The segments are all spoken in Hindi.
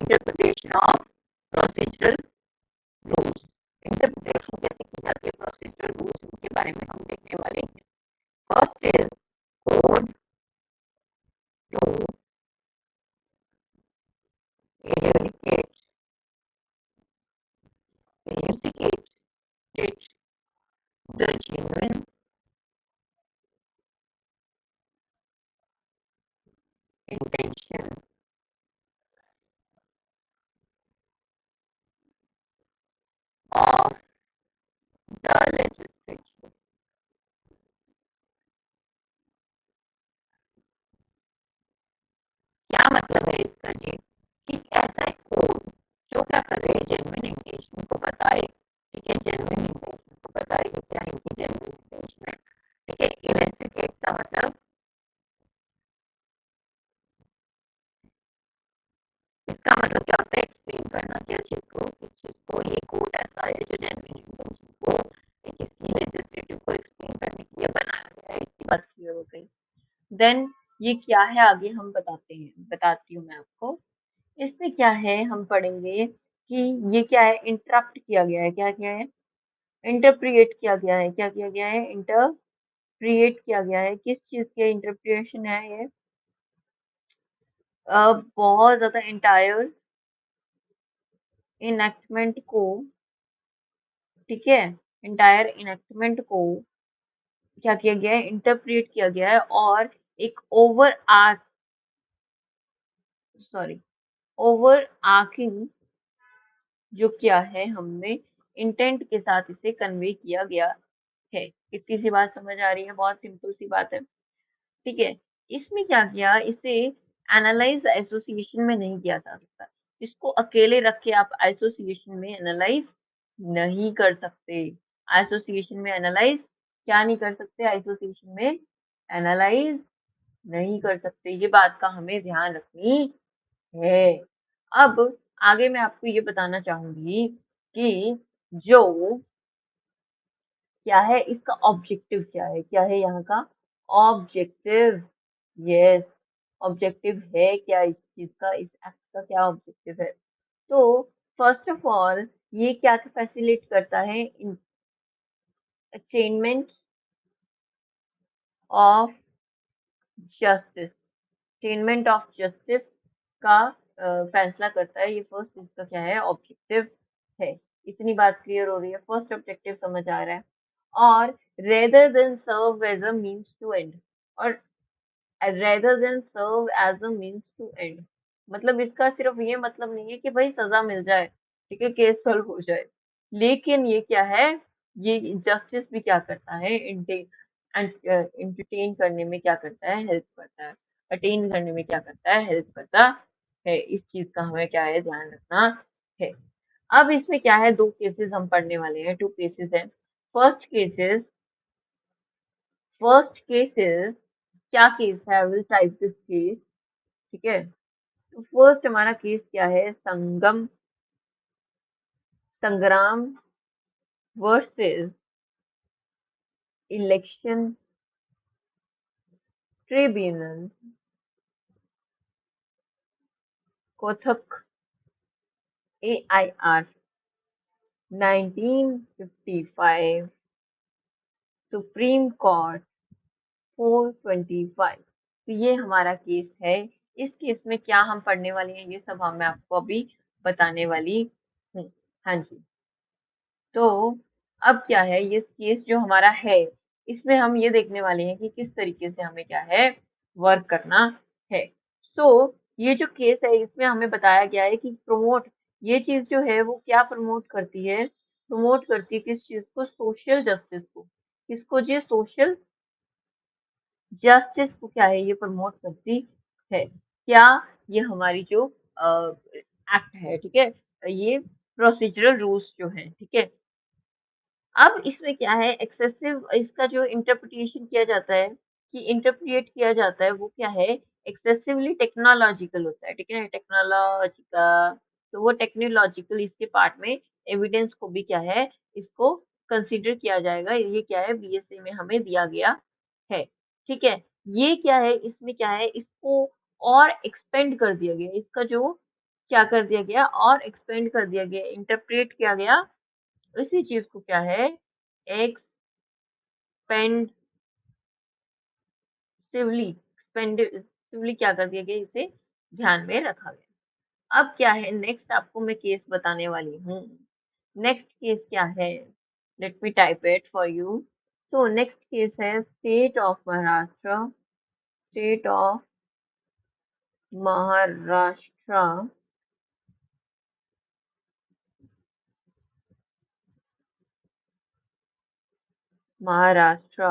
Interpretation of procedural rules. Interpretation कैसे की जाती है प्रोसीजरल रूल्स, इनके बारे में हम देखने वाले हैं। First is code to eradicate the genuine intention of the legislature। क्या मतलब है इसका जी, कि ऐसा एक कोड जो क्या करे, जेन्युइन इंटेंशन को बताए। ठीक है, जेन्युइन इंटेंशन को बताए कि क्या इनकी जेन्युइन इंटेंशन है। ठीक है, इलेस्टिकेट का मतलब इसका मतलब क्या होता है, एक्सप्लेन करना क्या चीज को, किस चीज को। ये कोड ऐसा है जो जेन्युइन इंटेंशन को, किसकी लेजिस्लेटिव को एक्सप्लेन करने के लिए बनाया गया है। इसकी बात क्लियर हो गई। देन ये क्या है आगे हम बताती हूँ मैं आपको। इसमें क्या है हम पढ़ेंगे कि ये क्या है, इंटरप्ट किया गया है। क्या किया है, इंटरप्रिएट किया गया है। क्या किया गया है, इंटरप्रिएट किया गया है। किस चीज के इंटरप्रिएशन है ये, बहुत ज्यादा इंटायर इनएक्टमेंट को, ठीक है, इंटायर इनएक्टमेंट को क्या किया गया है, इंटरप्रिएट किया गया है। और एक सॉरी ओवर आर्किंग जो क्या है, हमने इंटेंट के साथ इसे कन्वे किया गया है। कितनी सी बात समझ आ रही है, बहुत सिंपल सी बात है। ठीक है, इसमें क्या किया, इसे एनालाइज एसोसिएशन में नहीं किया जा सकता। इसको अकेले रख के आप एसोसिएशन में एनालाइज नहीं कर सकते। एसोसिएशन में एनालाइज क्या नहीं कर सकते, एसोसिएशन में एनालाइज नहीं कर सकते। ये बात का हमें ध्यान रखनी है। अब आगे मैं आपको ये बताना चाहूंगी कि जो क्या है, इसका ऑब्जेक्टिव क्या है। क्या है यहाँ का ऑब्जेक्टिव, यस, ऑब्जेक्टिव है क्या इस चीज का, इस एक्ट का क्या ऑब्जेक्टिव है। तो फर्स्ट ऑफ ऑल ये क्या फैसिलिटेट करता है, attainment of justice. Attainment of justice का फैसला करता है। ये फर्स्ट इसका क्या है, ऑब्जेक्टिव है। इतनी बात क्लियर हो रही है, फर्स्ट ऑब्जेक्टिव समझ आ रहा है। और rather than serve as a means to end, और rather than serve as a means to end, मतलब इसका सिर्फ ये मतलब नहीं है कि भाई सजा मिल जाए, ठीक है, केस सॉल्व हो जाए। लेकिन ये क्या है, ये जस्टिस भी क्या करता है, इंटरटेन करने में क्या करता है, हेल्प करता है। अटेन करने में क्या करता है, हेल्प करता है। इस चीज का हमें क्या है, ध्यान रखना है। अब इसमें क्या है, दो केसेस हम पढ़ने वाले हैं, टू केसेस हैं। फर्स्ट केस इज क्या केस है, I will type this case. ठीक है, तो फर्स्ट हमारा केस क्या है, संग्राम वर्सेस इलेक्शन ट्रिब्यूनल, कोथक AIR 1955, सुप्रीम कोर्ट 425। तो ये हमारा केस है। इस केस में क्या हम पढ़ने वाले हैं, ये सब मैं आपको अभी बताने वाली हूँ। हाँ जी, तो अब क्या है, ये केस जो हमारा है, इसमें हम ये देखने वाले हैं कि किस तरीके से हमें क्या है, वर्क करना है। तो ये जो केस है, इसमें हमें बताया गया है कि ये चीज जो है वो क्या प्रमोट करती है, प्रमोट करती है किस चीज को, सोशल जस्टिस को। किसको जी, सोशल जस्टिस को क्या है, ये प्रमोट करती है। क्या, ये हमारी जो एक्ट है, ठीक है, ये प्रोसीजरल रूल्स जो है, ठीक है। अब इसमें क्या है, एक्सेसिव इसका जो इंटरप्रिटेशन किया जाता है, कि इंटरप्रिएट किया जाता है, वो क्या है, एक्सेसिवली टेक्नोलॉजिकल होता है। ठीक है, टेक्नोलॉजिकल, तो वो टेक्नोलॉजिकल इसके पार्ट में एविडेंस को भी क्या है, इसको कंसीडर किया जाएगा। ये क्या है, BSA में हमें दिया गया है। ठीक है, ये क्या है, इसमें क्या है, इसको और एक्सपेंड कर दिया गया, इसका जो क्या कर दिया गया और एक्सपेंड कर दिया गया, इंटरप्रेट किया गया, इसी चीज को क्या है, एक्सपेंसिवली क्या कर दिया गया, इसे ध्यान में रखा गया। अब क्या है नेक्स्ट, आपको मैं केस बताने वाली हूँ। नेक्स्ट केस क्या है, let me type it for you. So next case है state of Maharashtra. State of Maharashtra Maharashtra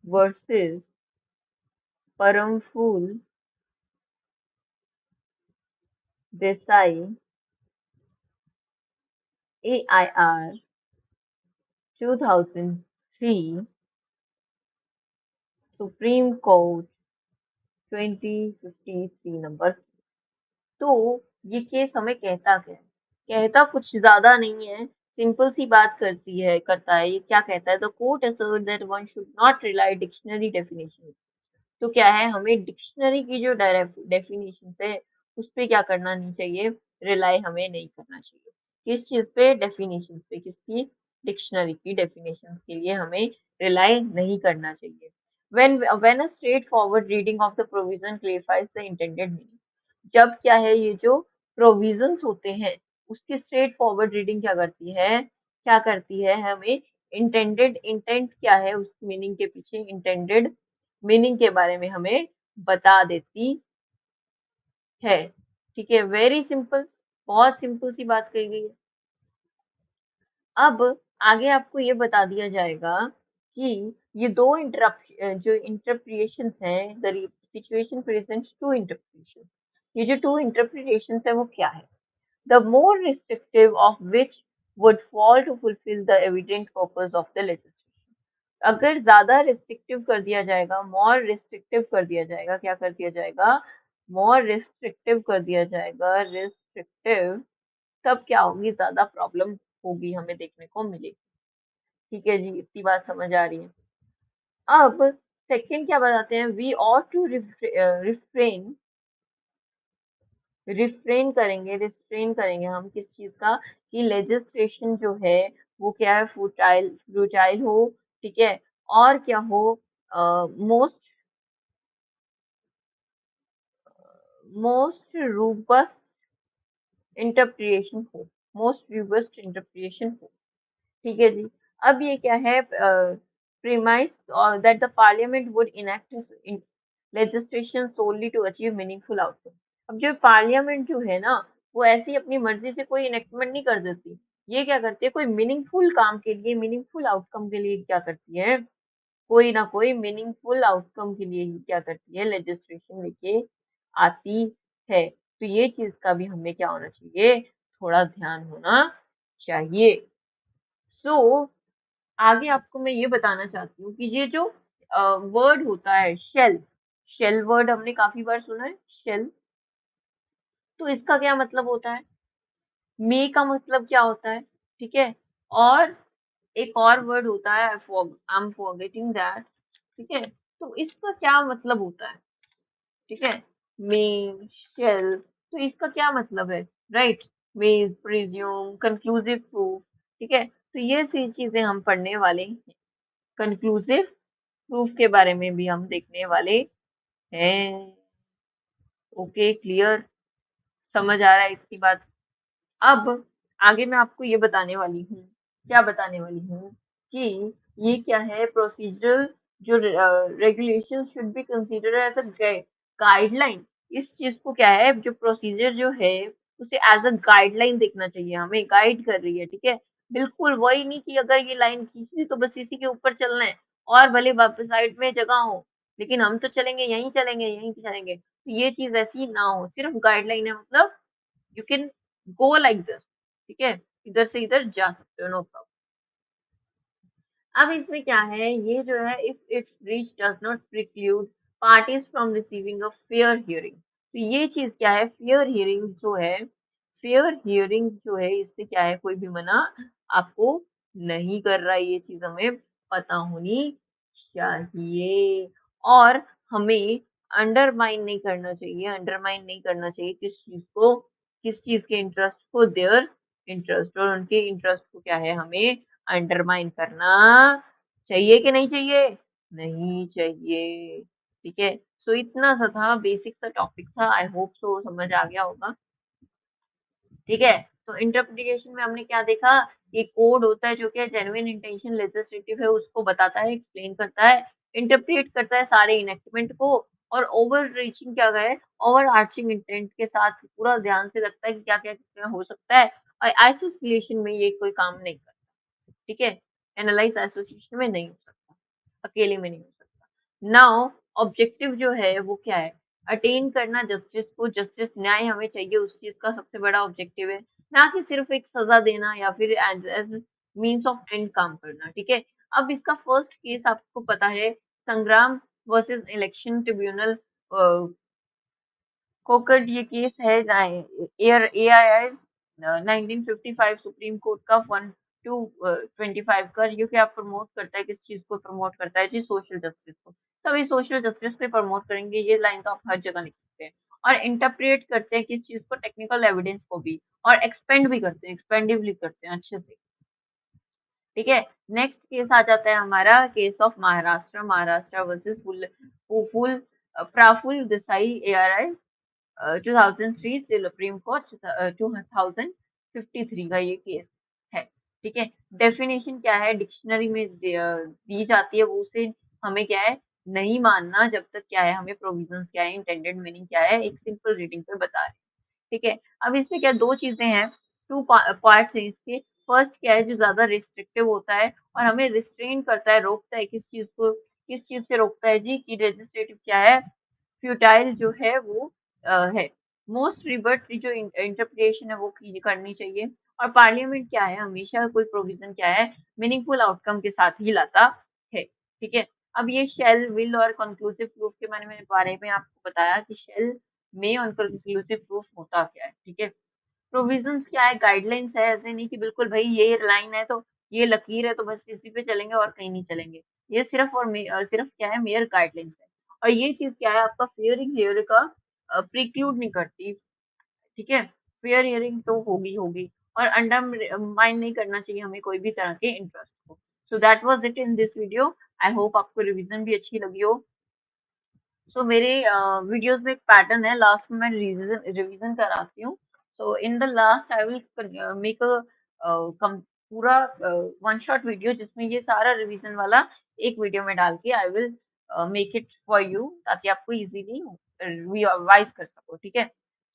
versus Praful Desai AIR 2003 supreme court 2053 number. तो ये केस हमें कहता क्या है, कहता कुछ ज्यादा नहीं है, सिंपल सी बात करता है। ये क्या कहता है, the court assert that one should not rely dictionary definition. तो क्या है, हमें डिक्शनरी की जो डेफिनेशन है उस पे क्या करना नहीं चाहिए, रिलाई हमें नहीं करना चाहिए। किस चीज पे, डेफिनेशन पे, किसकी, डिक्शनरी की डेफिनेशन के लिए हमें रिलाई नहीं करना चाहिए। when a straightforward reading of the provision clarifies the intended meaning, जब क्या है, ये जो प्रोविजंस होते हैं उसकी स्ट्रेट फॉरवर्ड रीडिंग क्या करती है हमें इंटेंडेड, इंटेंट क्या है उस मीनिंग के पीछे, इंटेंडेड मीनिंग के बारे में हमें बता देती है। ठीक है, वेरी सिंपल, बहुत सिंपल सी बात कही गई है। अब आगे आपको ये बता दिया जाएगा कि ये दो जो इंटरप्रिएशंस हैं, द सिचुएशन प्रेजेंट्स टू इंटरप्रिएशन, ये जो टू इंटरप्रिएशंस है वो क्या है, the more restrictive of which would fall to fulfill the evident purpose of the legislation। अगर ज्यादा रिस्ट्रिक्टिव कर दिया जाएगा, मोर रिस्ट्रिक्टिव कर दिया जाएगा, क्या कर दिया जाएगा, मोर रिस्ट्रिक्टिव कर दिया जाएगा, रिस्ट्रिक्टिव, तब क्या होगी, ज्यादा प्रॉब्लम होगी, हमें देखने को मिलेगी। ठीक है जी, इतनी बात समझ आ रही है। अब सेकंड क्या बताते हैं, we ought to refrain, restrain करेंगे हम किस चीज का, कि लेजिस्लेशन जो है वो क्या है, फ्रूटाइल हो, ठीक है, और क्या हो, मोस्ट मोस्ट रूबस्ट इंटरप्रिएशन हो, मोस्ट रूबस्ट इंटरप्रिएशन हो। ठीक है जी। अब ये क्या है, premise that the parliament would enact legislation solely to achieve meaningful outcome. अब जो पार्लियामेंट जो है ना, वो ऐसी अपनी मर्जी से कोई इनेक्टमेंट नहीं कर देती, ये क्या करती है, कोई मीनिंगफुल काम के लिए, मीनिंगफुल आउटकम के लिए क्या करती है, कोई ना कोई मीनिंगफुल आउटकम के लिए ही क्या करती है, लेजिस्लेशन लेके आती है। तो ये चीज का भी हमें क्या होना चाहिए, थोड़ा ध्यान होना चाहिए। सो आगे आपको मैं ये बताना चाहती हूँ कि ये जो वर्ड होता है शेल, शेल वर्ड हमने काफी बार सुना है, शेल, तो इसका क्या मतलब होता है, मे का मतलब क्या होता है, ठीक है, और एक और वर्ड होता है, आई एम फॉरगेटिंग दैट, ठीक है, तो इसका क्या मतलब होता है, ठीक है, मे, शेल, तो इसका क्या मतलब है, राइट, मे, प्रिज्यूम, कंक्लूसिव प्रूफ, ठीक है, तो ये सी चीजें हम पढ़ने वाले हैं, कंक्लूसिव प्रूफ के बारे में भी हम देखने वाले हैं। ओके, क्लियर, समझ आ रहा है इसकी बात। अब आगे मैं आपको ये बताने वाली हूँ, क्या बताने वाली हूँ, कि ये क्या है, प्रोसीजरल जो regulation should be considered as a guideline. इस चीज को क्या है, जो प्रोसीजर जो है उसे एज अ गाइडलाइन देखना चाहिए, हमें गाइड कर रही है, ठीक है, बिल्कुल वही नहीं कि अगर ये लाइन खींच ली तो बस इसी के ऊपर चलना है, और भले वापस साइड में जगह हो, लेकिन हम तो चलेंगे, यहीं चलेंगे, यहीं चलेंगे, तो ये चीज ऐसी ना हो, सिर्फ गाइडलाइन है, मतलब you can go like this, ठीक है, इधर से इधर जा सकते हो, नो प्रॉब्लम। अब इसमें क्या है, ये जो है, if it's breach does not preclude parties from receiving a fair hearing, तो ये चीज क्या है, फेयर हियरिंग जो है, फेयर हियरिंग जो है, इससे क्या है, कोई भी मना आपको नहीं कर रहा है, ये चीज हमें पता होनी चाहिए। और हमें अंडरमाइन नहीं करना चाहिए, अंडरमाइन नहीं करना चाहिए किस चीज को, किस चीज के इंटरेस्ट को, देयर इंटरेस्ट, और उनके इंटरेस्ट को क्या है हमें अंडरमाइन करना चाहिए कि नहीं चाहिए? नहीं चाहिए। ठीक है, सो इतना सा था, बेसिक सा टॉपिक था, आई होप सो समझ आ गया होगा। ठीक है, तो इंटरप्रिटेशन में हमने क्या देखा, ये कोड होता है जो कि जेन्युइन इंटेंशन लेजिस्लेटिव है उसको बताता है, एक्सप्लेन करता है, इंटरप्रेट करता है सारे इनेक्टमेंट को, और ओवर रीचिंग क्या है, ओवर आर्चिंग इंटेंट के साथ पूरा ध्यान से रखता है कि क्या क्या हो सकता है, और आइसोलेशन में ये कोई काम नहीं करता। ठीक है, एनालाइज एसोसिएशन में नहीं हो सकता, अकेले में नहीं हो सकता। नाउ ऑब्जेक्टिव जो है वो क्या है, अटेन करना जस्टिस को, जस्टिस न्याय हमें चाहिए, उस चीज का सबसे बड़ा ऑब्जेक्टिव है, ना कि सिर्फ एक सजा देना या फिर एज मीन्स ऑफ एंड काम करना। ठीक है, अब इसका फर्स्ट केस आपको पता है, संग्राम वर्सेस इलेक्शन ट्रिब्यूनल कोकट, ये केस है एयर एआईआई 1955 सुप्रीम कोर्ट का 1-25 का, जो कि आप प्रमोट करता है, किस चीज को प्रमोट करता है जी, सोशल जस्टिस को। सभी सोशल जस्टिस पे प्रमोट करेंगे, ये लाइन तो आप हर जगह लिख सकते हैं। और इंटरप्रेट करते हैं किस चीज को, टेक्निकल एविडेंस को भी, और एक्सपेंड भी करते हैं, एक्सपेंडिवली करते हैं अच्छे से। ठीक है, नेक्स्ट केस आ जाता है हमारा, case of Maharashtra, Maharashtra versus फुल प्राफुल देसाई एआरआई 2003 से सुप्रीम कोर्ट 2053 का ये केस है। ठीक है, डेफिनेशन क्या है, डिक्शनरी में दी जाती है, वो उसे हमें क्या है नहीं मानना, जब तक क्या है हमें प्रोविजंस क्या है, इंटेंडेड मीनिंग क्या है, एक सिंपल रीडिंग पे बता रहे हैं। ठीक है, अब इसमें क्या दो चीजें हैं, टू पार्ट्स हैं इसके। फर्स्ट क्या है, जो ज्यादा रिस्ट्रिक्टिव होता है और हमें रिस्ट्रेन करता है, रोकता है, किस चीज को, किस चीज से रोकता है जी, कि लेजिस्लेटिव क्या है, फ्यूटाइल जो है वो है। मोस्ट रिबर्ट जो इंटरप्रिटेशन है वो करनी चाहिए। और पार्लियामेंट क्या है, हमेशा कोई प्रोविजन क्या है मीनिंगफुल आउटकम के साथ ही लाता है। ठीक है, अब ये शेल विल और कंक्लूसिव प्रूफ के बारे में आपको बताया कि शेल में और कंक्लूसिव प्रूफ होता क्या है। ठीक है, प्रोविजंस क्या है, गाइडलाइंस है, ऐसे नहीं कि बिल्कुल भाई ये लाइन है तो ये लकीर है तो बस इसी पे चलेंगे और कहीं नहीं चलेंगे। ये सिर्फ और सिर्फ क्या है, मेयर गाइडलाइंस है। और ये चीज क्या है, आपका फेयर हियरिंग का प्रिक्लूड नहीं करती। ठीक है, फेयर हियरिंग तो होगी होगी, और अंडर माइन नहीं करना चाहिए हमें कोई भी तरह के इंटरेस्ट को। So that was it in this video. I hope आपको रिवीजन भी अच्छी लगी हो। सो मेरे वीडियोस में एक पैटर्न है, लास्ट में मैं रिवीजन रिवीजन कराती हूँ। So in the last I will make a पूरा वन शॉट वीडियो, जिसमें ये सारा रिवीजन वाला एक वीडियो में डाल के आई will make it for you, ताकि आपको इजीली रिवाइज कर सको। ठीक है,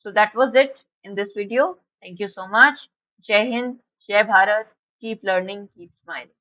so that was it in this video. Thank you so much. जय हिंद, जय Bharat, keep learning, keep smiling.